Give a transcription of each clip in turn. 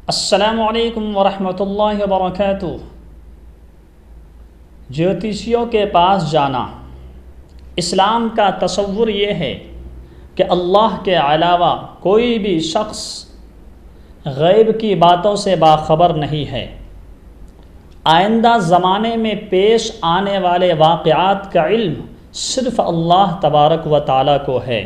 السلام علیکم ورحمۃ اللہ وبرکاتہ۔ جوتشیوں کے پاس جانا، اسلام کا تصور یہ ہے کہ اللہ کے علاوہ کوئی بھی شخص غیب کی باتوں سے باخبر نہیں ہے۔ آئندہ زمانے میں پیش آنے والے واقعات کا علم صرف اللہ تبارک و تعالیٰ کو ہے۔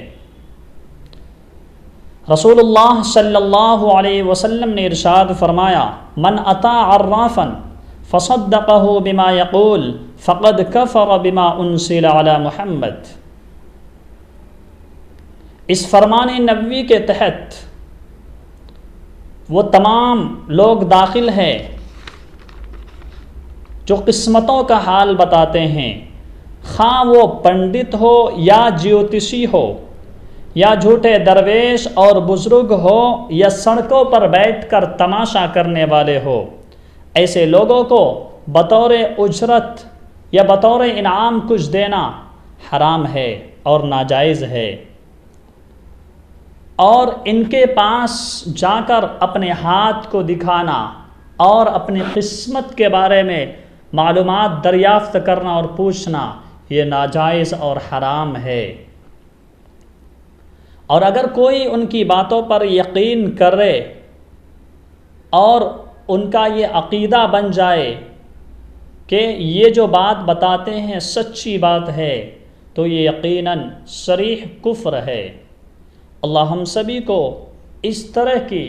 رسول اللہ صلی اللہ علیہ وسلم نے ارشاد فرمایا، من اتی عرافا فصدقہ بما یقول فقد کفر بما انزل علی محمد۔ اس فرمان نبوی کے تحت وہ تمام لوگ داخل ہیں جو قسمتوں کا حال بتاتے ہیں، خواہ وہ پنڈت ہو یا جیوتشی ہو یا جھوٹے درویش اور بزرگ ہو یا سڑکوں پر بیٹھ کر تماشا کرنے والے ہو۔ ایسے لوگوں کو بطور اجرت یا بطور انعام کچھ دینا حرام ہے اور ناجائز ہے، اور ان کے پاس جا کر اپنے ہاتھ کو دکھانا اور اپنی قسمت کے بارے میں معلومات دریافت کرنا اور پوچھنا یہ ناجائز اور حرام ہے۔ اور اگر کوئی ان کی باتوں پر یقین کرے اور ان کا یہ عقیدہ بن جائے کہ یہ جو بات بتاتے ہیں سچی بات ہے، تو یہ یقیناً صریح کفر ہے۔ اللہ ہم سبھی کو اس طرح کی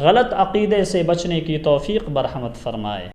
غلط عقیدے سے بچنے کی توفیق برحمت فرمائے۔